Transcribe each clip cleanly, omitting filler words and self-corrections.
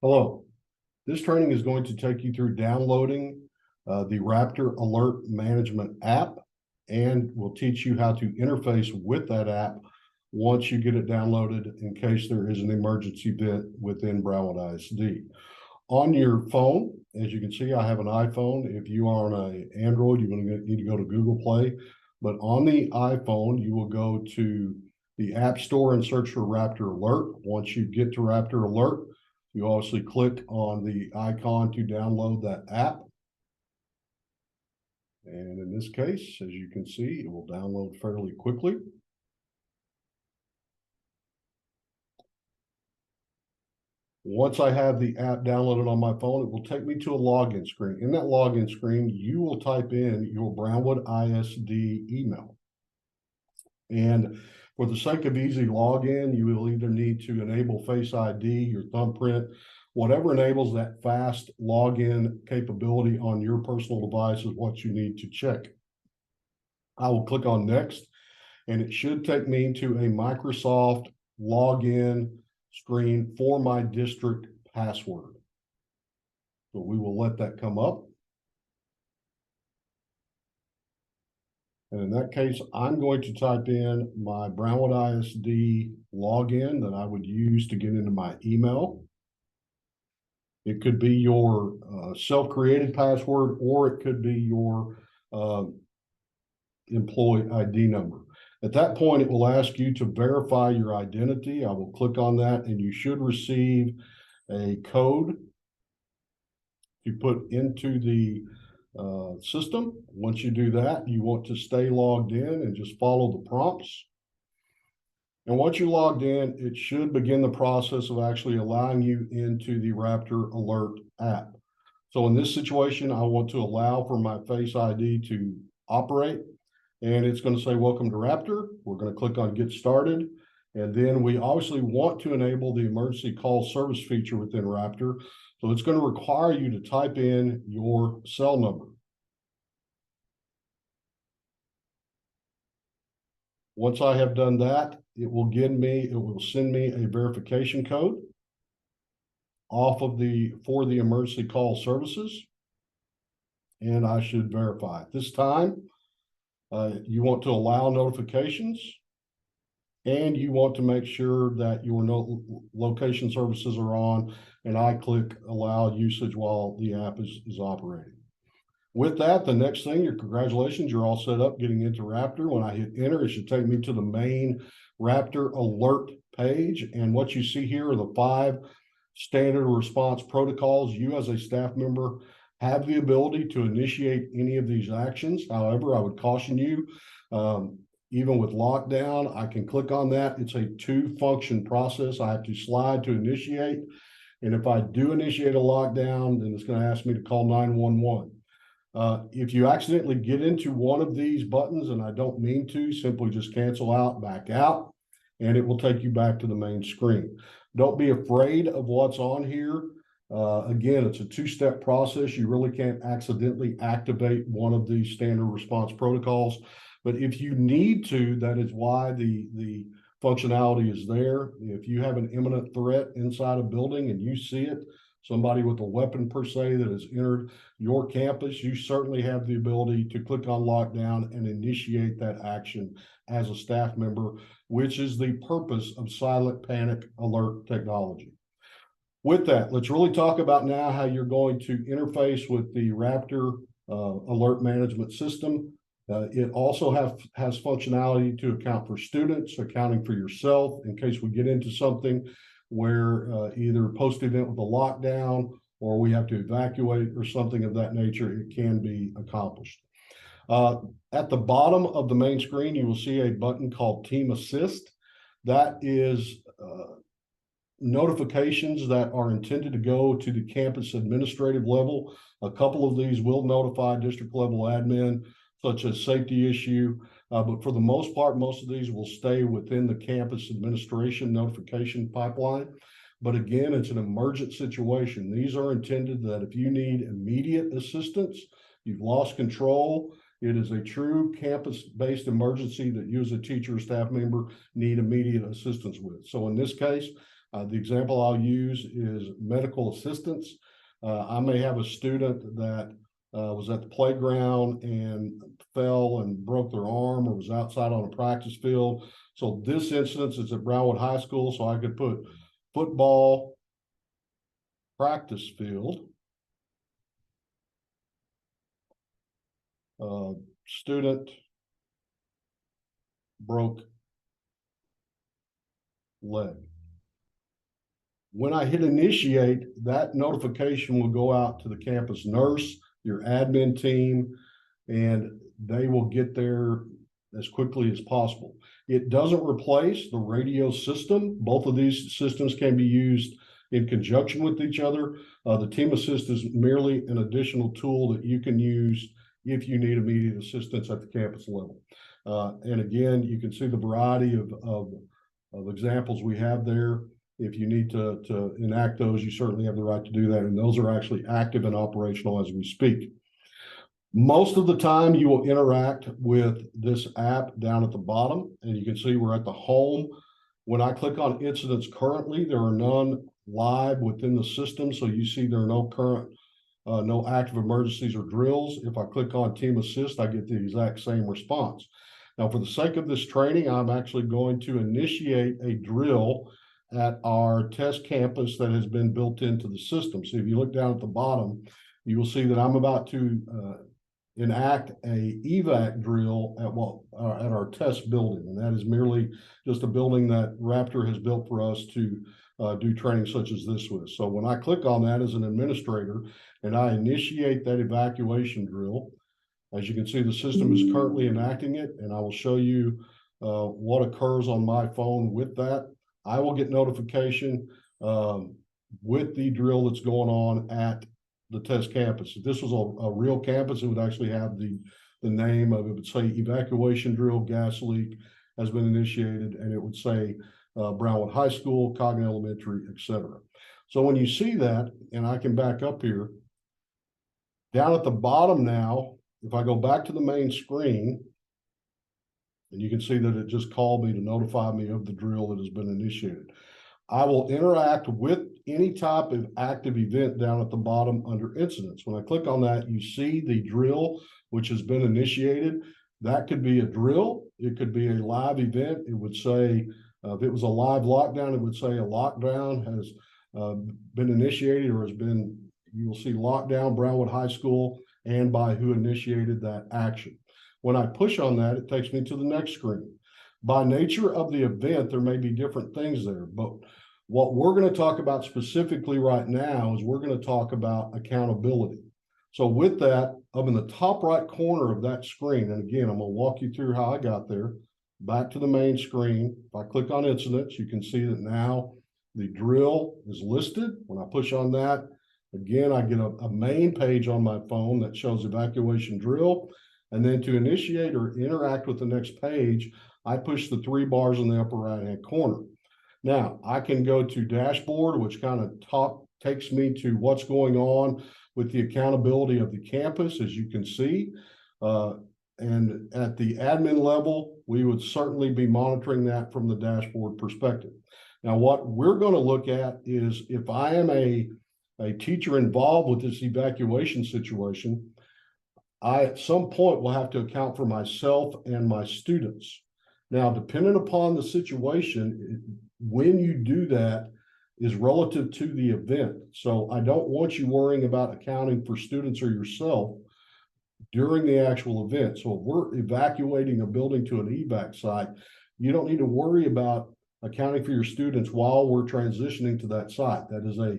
Hello, this training is going to take you through downloading the Raptor Alert Management app, and will teach you how to interface with that app once you get it downloaded in case there is an emergency event within Brownwood ISD. On your phone, as you can see, I have an iPhone. If you are on an Android, you're going to need to go to Google Play. But on the iPhone, you will go to the App Store and search for Raptor Alert. Once you get to Raptor Alert, you obviously click on the icon to download that app. And in this case, as you can see, it will download fairly quickly. Once I have the app downloaded on my phone, it will take me to a login screen. In that login screen, you will type in your Brownwood ISD email. And for the sake of easy login, you will either need to enable Face ID, your thumbprint, whatever enables that fast login capability on your personal device is what you need to check. I will click on next, and it should take me to a Microsoft login screen for my district password. So we will let that come up. And in that case, I'm going to type in my Brownwood ISD login that I would use to get into my email. It could be your self-created password, or it could be your employee ID number. At that point, it will ask you to verify your identity. I will click on that, and you should receive a code to put into the system. Once you do that, you want to stay logged in and just follow the prompts. And once you're logged in, it should begin the process of actually allowing you into the Raptor Alert app. So in this situation, I want to allow for my Face ID to operate, and it's going to say, welcome to Raptor. We're going to click on get started. And then we obviously want to enable the emergency call service feature within Raptor. So it's going to require you to type in your cell number. Once I have done that, it will send me a verification code for the emergency call services. And I should verify. At this time, you want to allow notifications, and you want to make sure that your location services are on, and I click allow usage while the app is operating. With that, the next thing, congratulations, you're all set up getting into Raptor. When I hit enter, it should take me to the main Raptor Alert page. And what you see here are the 5 standard response protocols. You as a staff member have the ability to initiate any of these actions. However, I would caution you, even with lockdown, I can click on that. It's a 2-function process. I have to slide to initiate. And if I do initiate a lockdown, then it's going to ask me to call 911. If you accidentally get into one of these buttons, and I don't mean to, simply just cancel out, back out, and it will take you back to the main screen. Don't be afraid of what's on here. Again, it's a 2-step process. You really can't accidentally activate one of these standard response protocols. But if you need to, that is why the functionality is there. If you have an imminent threat inside a building and you see it, somebody with a weapon per se that has entered your campus, you certainly have the ability to click on lockdown and initiate that action as a staff member, which is the purpose of silent panic alert technology. With that, let's really talk about now how you're going to interface with the Raptor alert management system. It also has functionality to account for students, accounting for yourself in case we get into something where either post-event with a lockdown or we have to evacuate or something of that nature, it can be accomplished. At the bottom of the main screen, you will see a button called Team Assist. That is notifications that are intended to go to the campus administrative level. A couple of these will notify district level admin, such as safety issue, but for the most part, most of these will stay within the campus administration notification pipeline. But again, it's an emergent situation. These are intended that if you need immediate assistance, you've lost control, it is a true campus-based emergency that you as a teacher or staff member need immediate assistance with. So in this case, The example I'll use is medical assistance. I may have a student that was at the playground and fell and broke their arm, or was outside on a practice field. So this instance is at Brownwood High School, so I could put football practice field. Student broke leg. When I hit initiate, that notification will go out to the campus nurse, your admin team, and they will get there as quickly as possible. It doesn't replace the radio system. Both of these systems can be used in conjunction with each other. The Team Assist is merely an additional tool that you can use if you need immediate assistance at the campus level. And again, you can see the variety of examples we have there. If you need to enact those, you certainly have the right to do that. And those are actually active and operational as we speak. Most of the time you will interact with this app down at the bottom, and you can see we're at the home. When I click on incidents currently, there are none live within the system. So you see there are no current, no active emergencies or drills. If I click on Team Assist, I get the exact same response. Now, for the sake of this training, I'm actually going to initiate a drill at our test campus that has been built into the system. So if you look down at the bottom, you will see that I'm about to enact a evac drill at our test building, and that is merely just a building that Raptor has built for us to do training such as this with. So when I click on that as an administrator and I initiate that evacuation drill, as you can see, the system is currently enacting it, and I will show you what occurs on my phone with that. I will get notification with the drill that's going on at the test campus. If this was a real campus, it would actually have the name of it. It would say evacuation drill, gas leak has been initiated, and it would say Brownwood High School, Coggan Elementary, etc. So when you see that, and I can back up here, down at the bottom now, if I go back to the main screen, and you can see that it just called me to notify me of the drill that has been initiated. I will interact with any type of active event down at the bottom under incidents. When I click on that, you see the drill which has been initiated. That could be a drill. It could be a live event. It would say, if it was a live lockdown, it would say a lockdown has been initiated, or has been, you will see lockdown Brownwood High School and by who initiated that action. When I push on that, it takes me to the next screen. By nature of the event, there may be different things there, but what we're going to talk about specifically right now is we're going to talk about accountability. So with that, up in the top right corner of that screen, and again, I'm going to walk you through how I got there, back to the main screen. If I click on incidents, you can see that now the drill is listed. When I push on that, again, I get a main page on my phone that shows evacuation drill. And then to initiate or interact with the next page, I push the 3 bars in the upper right-hand corner. Now, I can go to dashboard, which kind of takes me to what's going on with the accountability of the campus, as you can see. And at the admin level, we would certainly be monitoring that from the dashboard perspective. Now, what we're going to look at is if I am a teacher involved with this evacuation situation, I at some point will have to account for myself and my students. Now, depending upon the situation, when you do that is relative to the event. So I don't want you worrying about accounting for students or yourself during the actual event. So if we're evacuating a building to an evac site, you don't need to worry about accounting for your students while we're transitioning to that site. That is a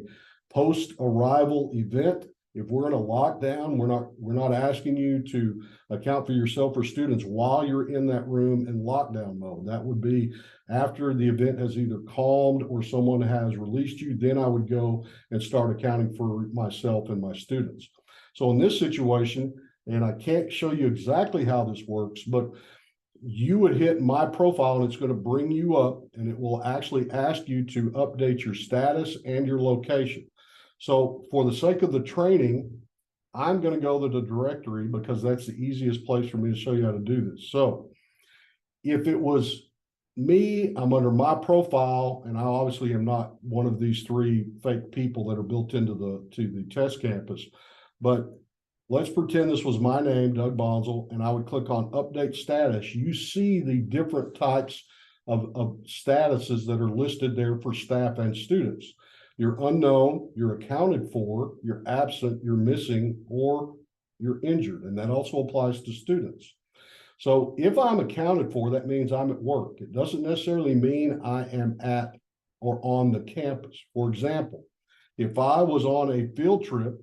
post-arrival event. If we're in a lockdown, we're not asking you to account for yourself or students while you're in that room in lockdown mode. That would be after the event has either calmed or someone has released you. Then I would go and start accounting for myself and my students. So in this situation, and I can't show you exactly how this works, but you would hit my profile and it's going to bring you up, and it will actually ask you to update your status and your location. So for the sake of the training, I'm going to go to the directory because that's the easiest place for me to show you how to do this. So if it was I'm under my profile, and I obviously am not one of these three fake people that are built into the test campus. But let's pretend this was my name, Doug Bonzel, and I would click on update status. You see the different types of statuses that are listed there for staff and students. You're unknown, you're accounted for, you're absent, you're missing, or you're injured. And that also applies to students. So if I'm accounted for, that means I'm at work. It doesn't necessarily mean I am at or on the campus. For example, if I was on a field trip,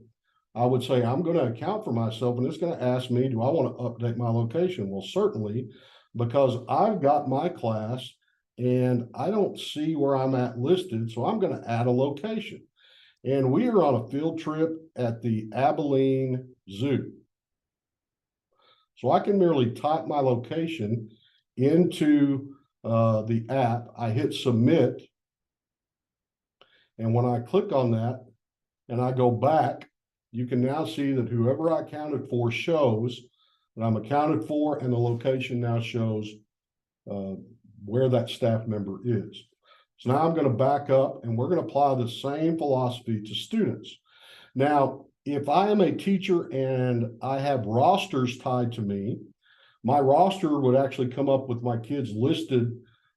I would say I'm going to account for myself, and it's going to ask me, do I want to update my location? Well, certainly, because I've got my class and I don't see where I'm at listed, so I'm going to add a location. And we are on a field trip at the Abilene Zoo. So I can merely type my location into the app. I hit submit. And when I click on that and I go back, you can now see that whoever I accounted for shows that I'm accounted for, and the location now shows where that staff member is. So now I'm going to back up, and we're going to apply the same philosophy to students. Now, if I am a teacher and I have rosters tied to me, my roster would actually come up with my kids listed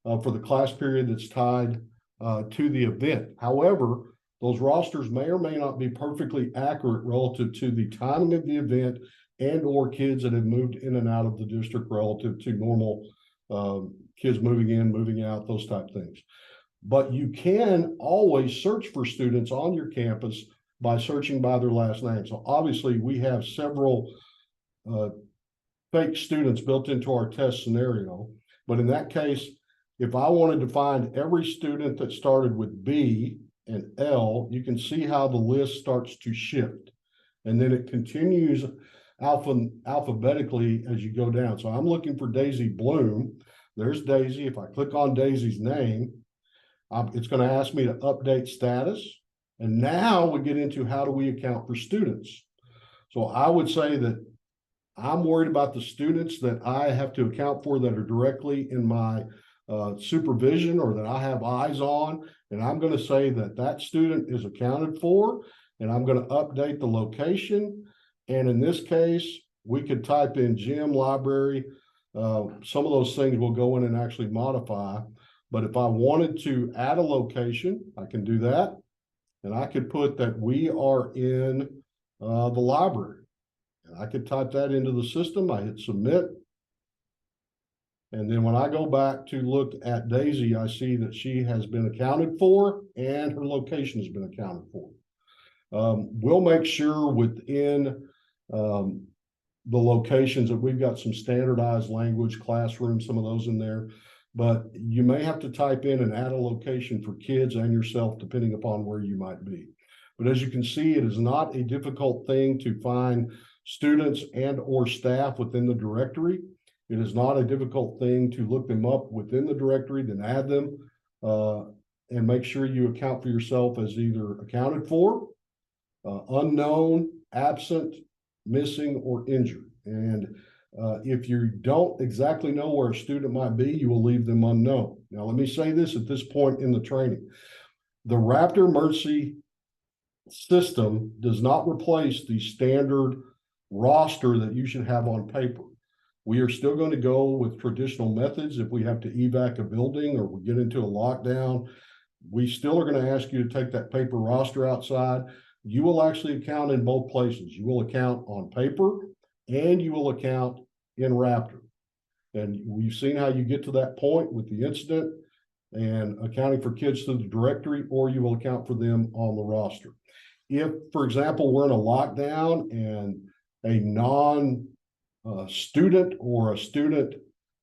for the class period that's tied to the event. However, those rosters may or may not be perfectly accurate relative to the timing of the event and or kids that have moved in and out of the district relative to normal kids moving in, moving out, those type things. But you can always search for students on your campus by searching by their last name. So obviously we have several fake students built into our test scenario. But in that case, if I wanted to find every student that started with B and L, you can see how the list starts to shift. And then it continues alphabetically as you go down. So I'm looking for Daisy Bloom. There's Daisy. If I click on Daisy's name, it's going to ask me to update status. And now we get into how do we account for students. So I would say that I'm worried about the students that I have to account for that are directly in my supervision or that I have eyes on. And I'm going to say that that student is accounted for, and I'm going to update the location. And in this case, we could type in gym, library. Some of those things will go in and actually modify. But if I wanted to add a location, I can do that. And I could put that we are in the library. And I could type that into the system. I hit submit. And then when I go back to look at Daisy, I see that she has been accounted for and her location has been accounted for. We'll make sure within the locations that we've got some standardized language, classrooms, some of those in there. But you may have to type in and add a location for kids and yourself, depending upon where you might be. But as you can see, it is not a difficult thing to find students and or staff within the directory. It is not a difficult thing to look them up within the directory, then add them and make sure you account for yourself as either accounted for, unknown, absent, missing, or injured. And if you don't exactly know where a student might be, you will leave them unknown. Now, let me say this at this point in the training. The Raptor emergency system does not replace the standard roster that you should have on paper. We are still going to go with traditional methods. If we have to evac a building or we get into a lockdown, we still are going to ask you to take that paper roster outside. You will actually account in both places. You will account on paper and you will account in Raptor. And we've seen how you get to that point with the incident and accounting for kids through the directory, or you will account for them on the roster. If, for example, we're in a lockdown and a non-student or a student,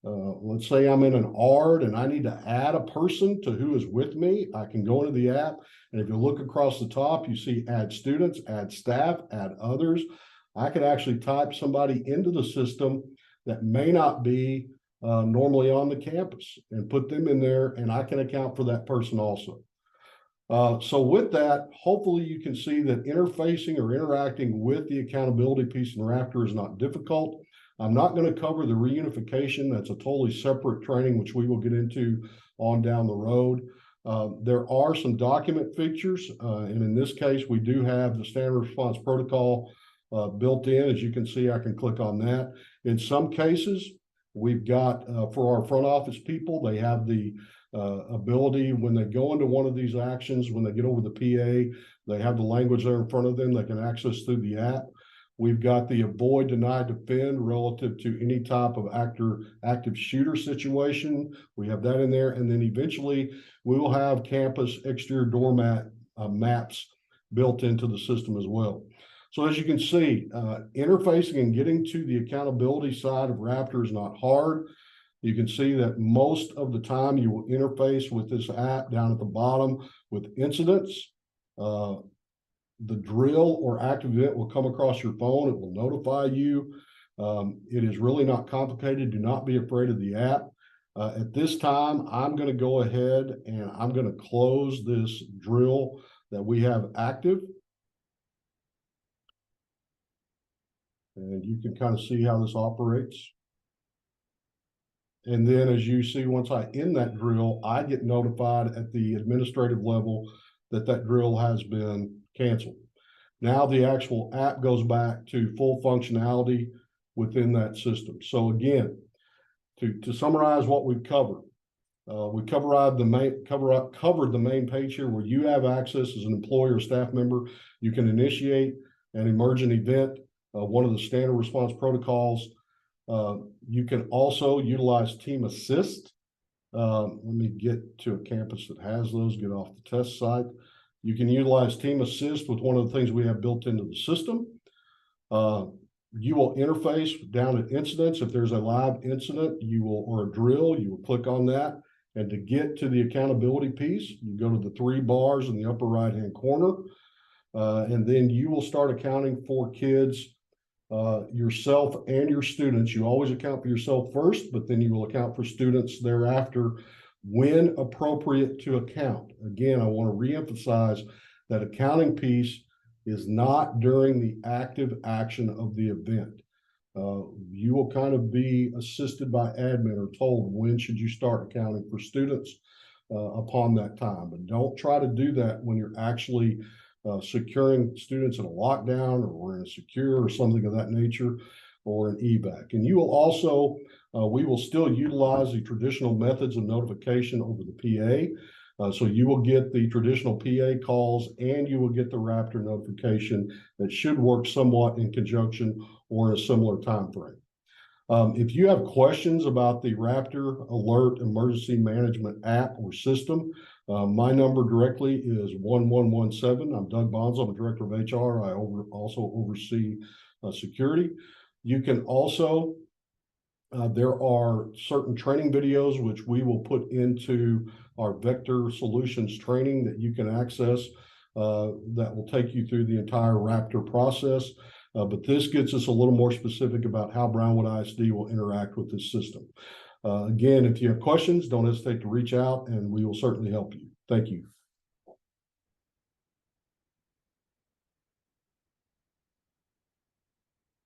let's say I'm in an ARD and I need to add a person to who is with me, I can go into the app. And if you look across the top, you see add students, add staff, add others. I could actually type somebody into the system that may not be normally on the campus and put them in there, and I can account for that person also. So with that, hopefully you can see that interfacing or interacting with the accountability piece in Raptor is not difficult. I'm not going to cover the reunification. That's a totally separate training, which we will get into on down the road. There are some document features, and in this case, we do have the standard response protocol built in. As you can see, I can click on that. In some cases, we've got, for our front office people, they have the ability when they go into one of these actions, when they get over the PA, they have the language there in front of them they can access through the app. We've got the avoid, deny, defend relative to any type of active shooter situation. We have that in there. And then eventually we will have campus exterior doormat maps built into the system as well. So as you can see, interfacing and getting to the accountability side of Raptor is not hard. You can see that most of the time you will interface with this app down at the bottom with incidents. The drill or active event will come across your phone. It will notify you. It is really not complicated. Do not be afraid of the app. At this time, I'm going to go ahead and I'm going to close this drill that we have active. And you can kind of see how this operates. And then as you see, once I end that drill, I get notified at the administrative level that that drill has been canceled. Now the actual app goes back to full functionality within that system. So again, to summarize what we've covered, we covered the main page here where you have access as an employee or staff member. You can initiate an emergent event, one of the standard response protocols. You can also utilize Team Assist. Let me get to a campus that has those, get off the test site. You can utilize Team Assist with one of the things we have built into the system. You will interface down at incidents. If there's a live incident, or a drill, you will click on that. And to get to the accountability piece, you go to the 3 bars in the upper right-hand corner. And then you will start accounting for kids, yourself and your students. You always account for yourself first, but then you will account for students thereafter when appropriate to account. Again, I want to reemphasize that accounting piece is not during the active action of the event. You will kind of be assisted by admin or told when should you start accounting for students upon that time. But don't try to do that when you're actually securing students in a lockdown or in a secure or something of that nature, or an evac. And you will also, we will still utilize the traditional methods of notification over the PA. So you will get the traditional PA calls and you will get the Raptor notification that should work somewhat in conjunction or in a similar time frame. If you have questions about the Raptor Alert Emergency Management app or system, my number directly is 1117. I'm Doug Bonzo. I'm a director of HR. I also oversee security. You can also, there are certain training videos which we will put into our Vector Solutions training that you can access that will take you through the entire Raptor process. But this gets us a little more specific about how Brownwood ISD will interact with this system. Again, if you have questions, don't hesitate to reach out and we will certainly help you. Thank you.